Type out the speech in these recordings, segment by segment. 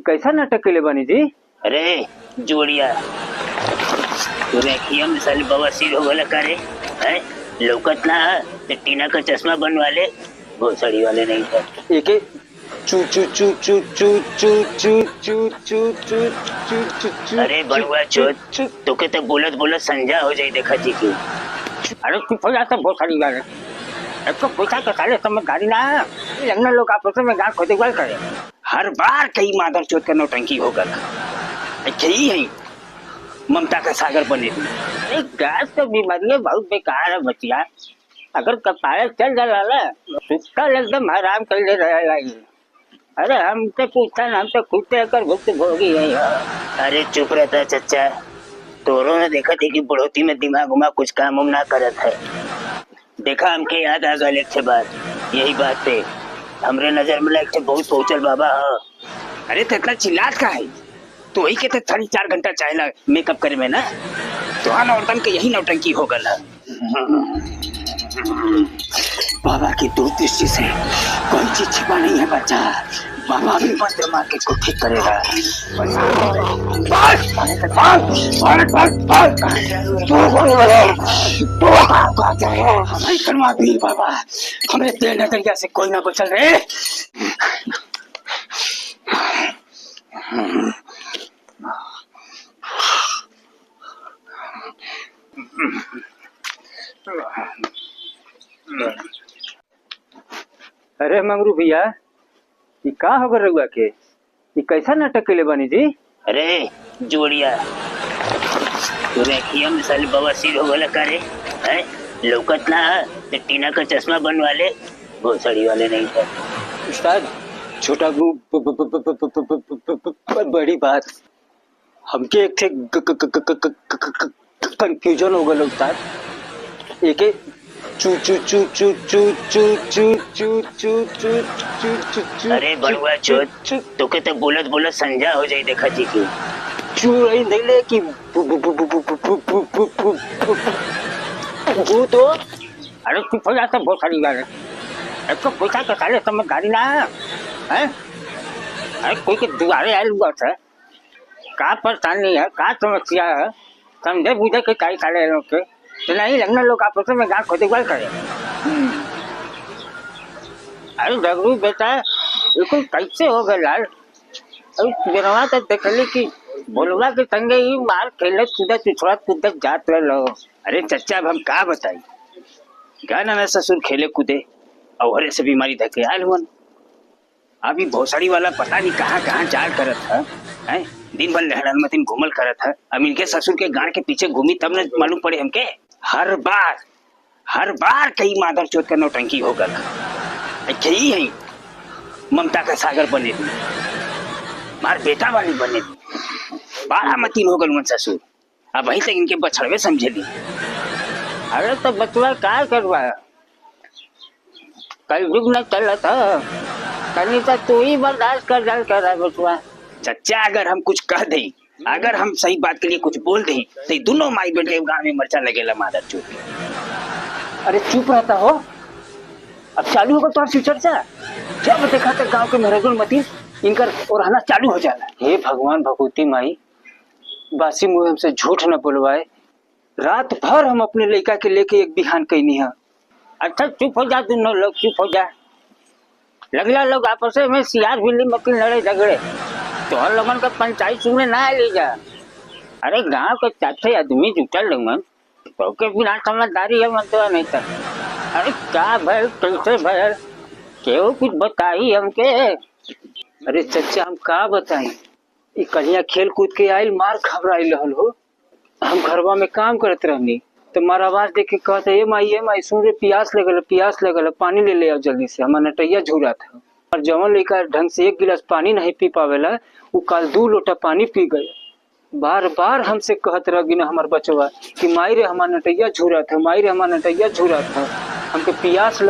कैसा नाटक के लिए बनी जी? अरे जोड़िया तो रेखिया मिसाल बवासीर हो गला करे है लौकत ना ते टीना का चश्मा बनवा ले भोसड़ी वाले नहीं था एके चू चू चू चू चू चू चू चू चू चू चू चू चू। अरे बड़ुआ चोत तो के तो बोलत बोलत संजा हो जाई देखा जी क्यों। अरे चुप हो जाता भोसड़ी वाले। एक तो पैसा के साले समझदारी ना लगना लोग आपस में गांठ खोदे गल करे। हर बार कई मादर चोत का नौटंकी हो गला यही है ममता का सागर बने थी। गैस तो बीमारी बहुत बेकार है बचिया। अगर कपाल चल जाला सुखा एकदम हराम कर ले रहा। अरे हम तो पूछता ना हम तो खुद कर भुक्त भोगी है। अरे चुप रहता चचा तोरो ने देखा थी कि बढ़ोती में दिमाग उमा कुछ काम उम ना करत है। देखा हमके याद आ गल एक बात यही बात पे हमरे नजर में एक बहुत पहुंचल बाबा है। अरे तो इतना चिल्लात का है तो वही के 4.5 घंटा चाहेला मेकअप करे में ना तो औरतन के यही नौटंकी हो गल है। बाबा की दूरदृष्टि से कोई चीज छिपा नहीं है बच्चा। बाबा भी मंत्र मार के इसको ठीक करेगा। बाबा हमें तेल नजरिया से कोई ना बचल रे। अरे मंगरू भैया ये का हो गल रहुआ के? ये कैसा नाटक के लिए बनी जी? अरे जोड़िया तो रेखिया मिसाल बवासीर हो गला करे है लौकत ना ते टीना का चश्मा बनवा ले भोसड़ी वाले नहीं था। उस्ताद छोटा बड़ी बात हमके एक थे कंफ्यूजन हो गल उस्ताद। एके चू चू चू चू चू चू चू चू चू चू चू चू। अरे बड़ुआ चोत तो के तो बोलत बोलत संजा हो जाई देखा जी क्यों। चू रही नहीं कि वो तो अरे चुप हो जाता बहुत सारी बार। एक तो पैसा के साले समझदारी ना है। अरे कोई के दुआरे आए हुआ था का परेशानी है का समस्या है समझे बुझे के कई साले लोग के तो नहीं लगना लोग आपस में गांठ खोदे गल करे। अरे डगरू बेटा बिल्कुल कैसे हो गए लाल। अरे बिरवा तो देखली कि बोलवा के संगे ही मार खेलत कूदत पिछड़त कूदत जात रहे। अरे चचा अब हम का बताई गाना ना ससुर खेले कूदे और से बीमारी धके आयल हुन। अभी भोसड़ी वाला पता नहीं कहाँ कहाँ जाल करत है दिन भर लहरान मतीन घूमल करत है। अब इनके ससुर के गाड़ के पीछे घूमी तब न मालूम पड़े हमके। हर बार कई मादर चोत का नौटंकी हो गल यही है ममता का सागर बने थी मार बेटा वाली बने थी 12 मतीन हो गल ससुर। अब वहीं तक इनके बछड़वे समझे ली। अरे तो बचवा क्या करवा कल युग न चला था कहीं तो तू ही बर्दाश्त कर डाल कर बचवा। चचा अगर हम कुछ कह दें अगर हम सही बात के लिए कुछ बोल दें तो दोनों माई बेटे गाँव में मरचा लगेला मादर चोट। अरे चुप रहता हो अब चालू होगा तो फ्यूचर से जब देखा तक गांव के महरगुल मती इनकर ओरहना चालू हो जाला। हे भगवान भगवती माई बासी मुँह हमसे झूठ न बोलवाए। रात भर हम अपने लड़का के लेके एक बिहान कैनी है। अच्छा चुप हो जा दोनों लोग चुप हो जा। लगला लोग आपस में सियार बिल्ली मती लड़े झगड़े तो हर लोगन का पंचायत सुनने ना ले जा। अरे गांव के 4 आदमी जुटल लोगन तो के बिना समझदारी है मतलब नहीं था। अरे क्या भाई कैसे भाई क्यों कुछ बताई हमके। अरे चचा हम का बताई ये कहिया खेल कूद के आयल मार खबराई रहल हो। हम घरवा में काम करत रहनी तो मारा आवाज देख के कहते ए माई सुन रे प्यास लगल पानी ले आओ जल्दी से। हमारा नटैया झूरा था और जवन लड़का ढंग से 1 गिलास पानी नहीं पी पावेला वो कल 2 लोटा पानी पी गए। बार बार हमसे कहत रह गिना हमार बचवा कि माई रे हमार नटैया झूरा था माई रे हमार नटैया झूरा था हमके प्यास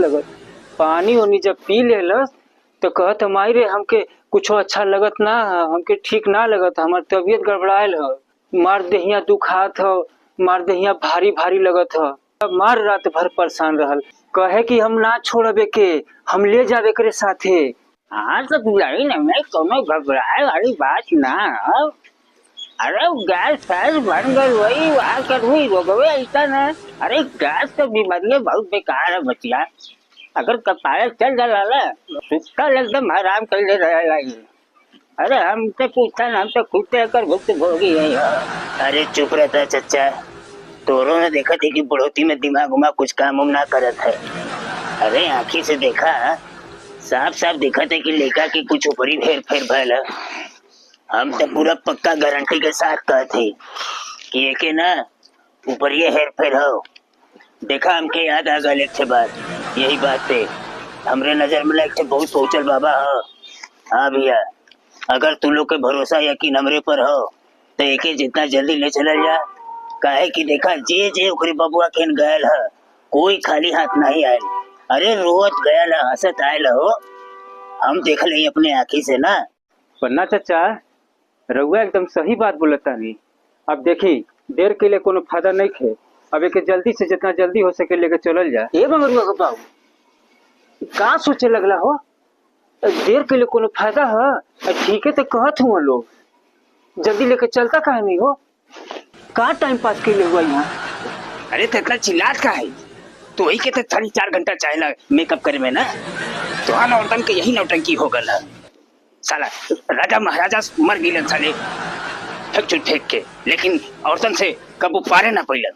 लगत। पानी ओनी जब पी लेलस तो कहत माई रे हमके कुछ अच्छा लगत ना हमके ठीक ना लगत हमार तबीयत गड़बड़ायल है मार देहिया दुखात हो मार देहिया भारी भारी लगत है। मार रात भर परेशान रहल कहे कि हम ना छोड़बे के हम ले जावे करे साथे हाँ तो बुलाई ना मैं कोनो घबराए वाली बात ना है। अरे गैस फैस बन गई वही वहाँ कर हुई रोगवे ऐसा ना। अरे गैस का बीमारी बहुत बेकार है बचिया। अगर कपारे चल जाला सुखा एकदम हराम कर ले रहा है। अरे हमसे पूछता ना हम तो खुद से कर भुक्त भोगी है यार। अरे चुप रहता चचा, तोरो ने देखा थी कि बुढ़ोती में दिमाग उमा कुछ काम उम ना करत है। अरे आँखी से देखा, साफ साफ देखा थे कि लेका की कुछ ऊपरी फेर फेर भयल है। हम तो पूरा पक्का गारंटी के साथ कहते कि एके ना ऊपर ये हेर फेर हो। देखा हमके याद आ गल एक बात, यही बात पे हमरे नजर में एक बहुत सोचल बाबा हो। हाँ भैया, अगर तू लोग के भरोसा यकीन हमरे पर हो तो एके जितना जल्दी ले चला जा। काहे कि देखा जे जे ओकरे बबुआ केन गयल है कोई खाली हाथ नहीं आयल। अरे रोत गयल है, हंसत आयल हो। हम देख ले अपने आँखी से ना। वरना चाचा रउआ एकदम सही बात बोलता नहीं। अब देखी देर के लिए कोनो फायदा नहीं खे। अब एक जल्दी से जितना जल्दी हो सके लेके चलल जाए। ए मगरुआ के बाबू का सोचे लगला हो? देर के लिए कोनो फायदा है? ठीक है तो कहत हुआ लोग जल्दी लेके चलता काहे नहीं हो? का टाइम पास के लिए हुआ यहाँ? अरे तो इतना चिल्लात का है? तो वही के तो 4.5 घंटा चाहेला मेकअप करे में ना। तो हाँ औरतन के यही नौटंकी हो गल है। साला राजा महाराजा मर गिलन साले फेंक चुट फेंक के, लेकिन औरतन से कबू पारे ना पैलन।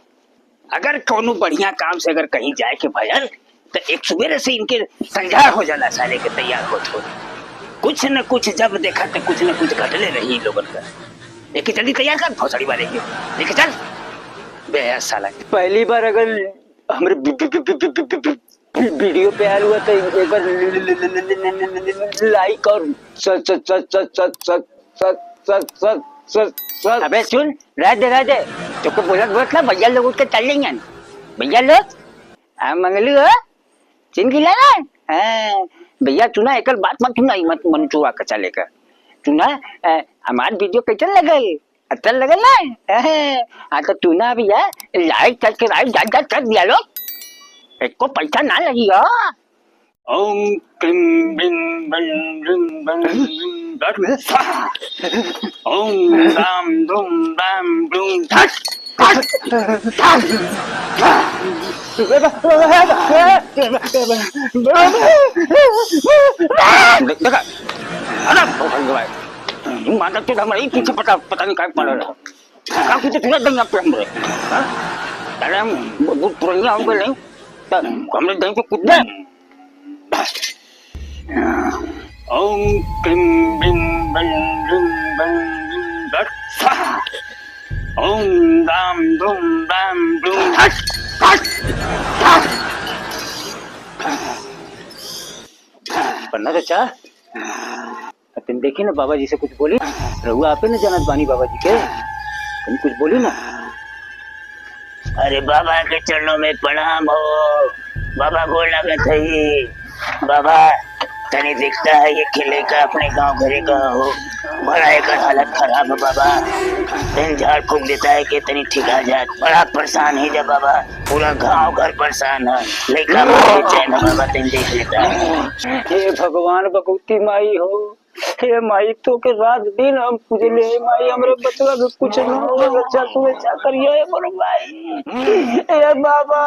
अगर कोनो बढ़िया काम से अगर कहीं जाए के भयल तो एक सुबेरे से इनके संजार हो जाला साले के तैयार हो। कुछ न कुछ जब देखा तो कुछ न कुछ घटले रही लोगन का। लेकिन जल्दी तैयार कर भौसड़ी वाले के लेके चल बेहद साला। पहली बार अगर हमारे वीडियो पे आया हुआ तो एक बार लाइक और अबे सुन रह दे तो को बोलत ना भैया लोग उठ के चल लेंगे। भैया लोग मंगली हो चिन गिला हाँ भैया चुना एक बात मत सुना मत मन चुआ का चलेगा। चुना हमारे वीडियो कैसे लगल अच्छा लगल ना। हाँ तो तू ना भैया लाइक करके लाइक कर दिया लोग एक को पैसा ना लगी हो। ओम क्लीं बिं बं रिं बं रिं स्वाहा। ओम राम धूम राम ब्लूम धट देखा माता तो हमारे पीछे पता नहीं क्या पड़ रहा काम पीछे तुरंत देंगे आप हमरे। अरे हम बहुत पुराने हो गए नहीं तो हमने देंगे कूदना। ओम क्लीं बिं बं रिं बं रिं धट स्वाहा। ओम राम धूम राम ब्लूम धट पन्ना चाचा तुम देखी ना बाबा जी से कुछ बोली रहुआ आपे ना जानत बानी बाबा जी के तुम कुछ बोली ना। अरे बाबा के चरणों में प्रणाम हो। बाबा गोड़ लगत है। बाबा तनी दिखता है ये किले का अपने गांव घरे का हो। बड़ा एक हालत खराब है बाबा। तन झाड़ फूक देता है कि तनी ठीक आ जाए। बड़ा परेशान है जब बाबा पूरा गांव घर परेशान है। लेकिन चैन बाबा तन देख लेता है। हे भगवान भगवती माई हो। हे माई तो के रात दिन हम पूजे ले माई हमरे बचवा के कुछ न हो बच्चा तू ऐसा करिए मोर माई। हे बाबा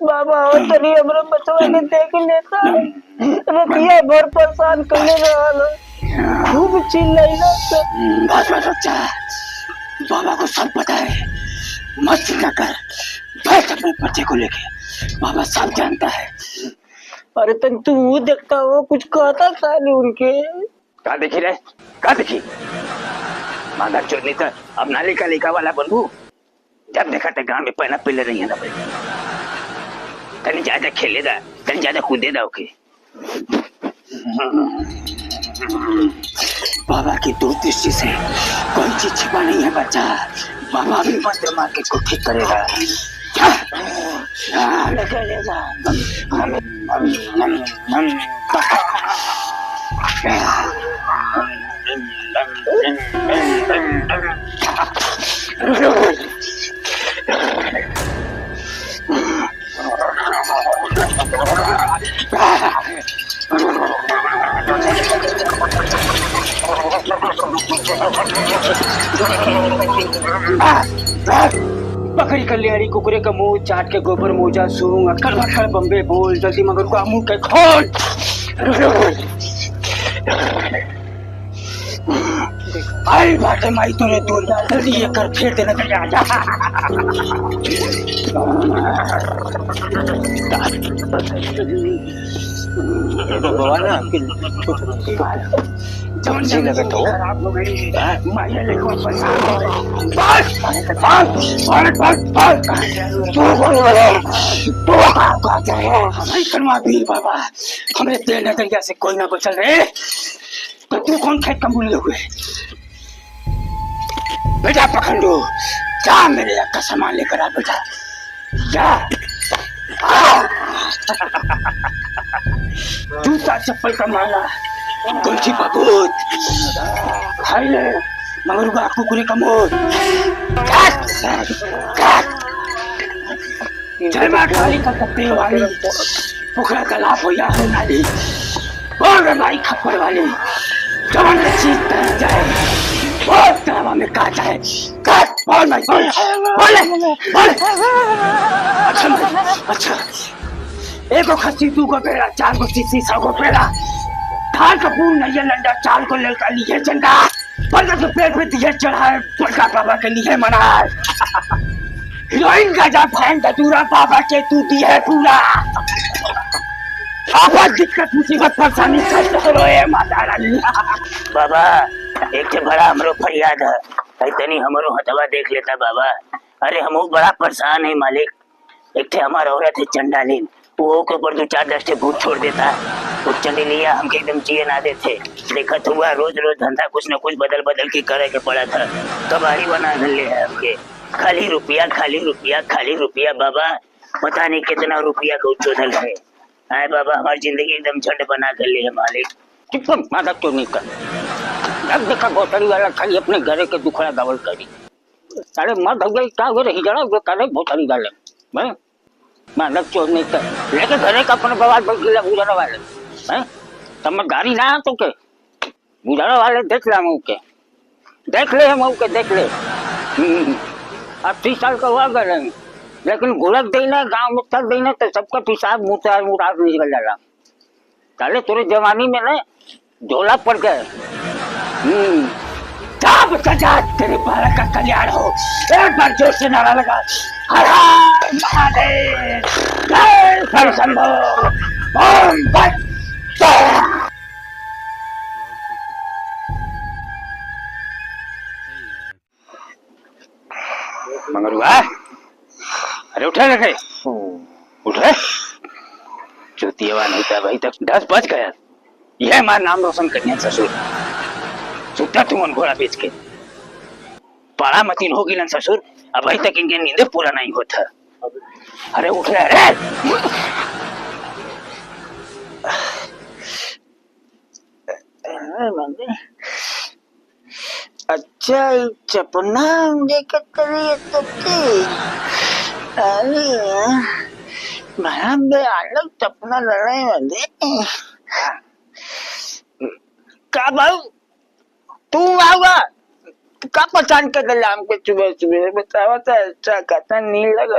बाबा हो तनी हमरे बचवा के देख लेता। रतिया भर परेशान करने रहल खूब चिल्लाइला तो बस बच्चा बाबा को सब पता है मत चिंता कर। बैठ अपने बच्चे को लेके बाबा सब जानता है। अरे तन तू देखता हो कुछ कहता था नहीं उनके कहा देखी रे कहा देखी मांगा चोर नहीं था अब नाले का लेका वाला बनू। जब देखा था गांव में पहना पहले नहीं है ना भाई। तनी ज्यादा खेले दा तनी ज्यादा कूदे दा ओके। बाबा की दूरदृष्टि से कोई चीज छिपा नहीं है बच्चा। बाबा भी मंत्र मार के इसको ठीक करेगा। बकरी कल्याणी कुकुरे का मुंह चाट के गोबर मोजा सूंग अक्कड़ बक्कड़ बम्बे बोल जल्दी मगर को मुंह के खोल। आई बाटे माई तोरे दूर जल्दी ये कर फेर देना कर जा। बाबा ना जी लगे तो माया लेको बस हमारी कलमा पीर बाबा हमें तेल नजरिया से कोई ना बचल रहे तो तू कौन खेत का मूल्य हुए बेटा पखंडू जा मेरे का सामान लेकर आ बेटा जा। जूता चप्पल का माला गुलची बबूत खाई ले मगरुगा कुकुरे का मोर जलवा खाली का कत्ते वाली पोखरा तालाब हो या है नाली और भाई खप्पड़ वाली जवान का चीज तरह जाए बहुत तलावा में काट है काट बोल भाई बोल अच्छा एक खस्सी तू को पेड़ा चार को सीसी सौ को पेड़ा धान का पूर्ण नहीं लंडा चाल को लड़का लिए चंदा बल्कि तो पेट पे दिया चढ़ा है बड़का बाबा के लिए मना हीरोइन का जा फैन दूरा बाबा के तू दी है पूरा आपस दिक्कत मुसीबत परेशानी कष्ट हो रहे माता रानी। बाबा एक से बड़ा हमरो फरियाद है इतनी हमरो हथवा देख लेता बाबा। अरे हम बड़ा परेशान है मालिक। एक थे हमारा औरत है चंडालीन वो के ऊपर 2-4 भूत छोड़ देता वो चंडेलिया हमके एकदम जिए ना देते देखत हुआ रोज रोज धंधा कुछ न कुछ बदल बदल के करे के पड़ा था कबाड़ी बना ले है हमके खाली रुपया बाबा पता नहीं कितना रुपया का उछोदल है। आए बाबा हमारी जिंदगी एकदम झंड बना कर ले है मालिक। चुप माता क्यों नहीं कर अब देखा भोसड़ी वाला खाली अपने घरे के दुखड़ा गावल करी अरे मत हो गई क्या हो रही जरा वो करे भोसड़ी वाले मैं मानक चोर नहीं कर लेके घरे का अपने बवाल पर गिला गुजारा वाले हैं समझदारी ना तो के गुजारा वाले देख ले मऊ के देख ले अब 30 साल का हुआ गए लेकिन घुलक देना गांव में चल देना तो सबका पेशाब मुराद निकल जाला ताले तोरे जवानी में ना झोला पड़ गए। जा बच्चा जा तेरे बालक का कल्याण हो एक बार जोर से नारा लगा हर हर महादेव जय हर शंभो ओम भट मंगरुआ अरे उठे लगे उठे चुतिया नहीं था भाई तक 10 बज गया यह हमारा नाम रोशन करने ससुर सुता तुम घोड़ा बेच के पारा मतीन होगी ना ससुर अब अभी तक इनके नींद पूरा नहीं होता। अरे उठ रहे अरे अच्छा चपना देखा करिए तो अरे मैं अलग चपना लड़ाई वाले क्या भाऊ तू आऊगा का पहचान कर हमको सुबह सुबह बतावा था अच्छा कहता नहीं लगा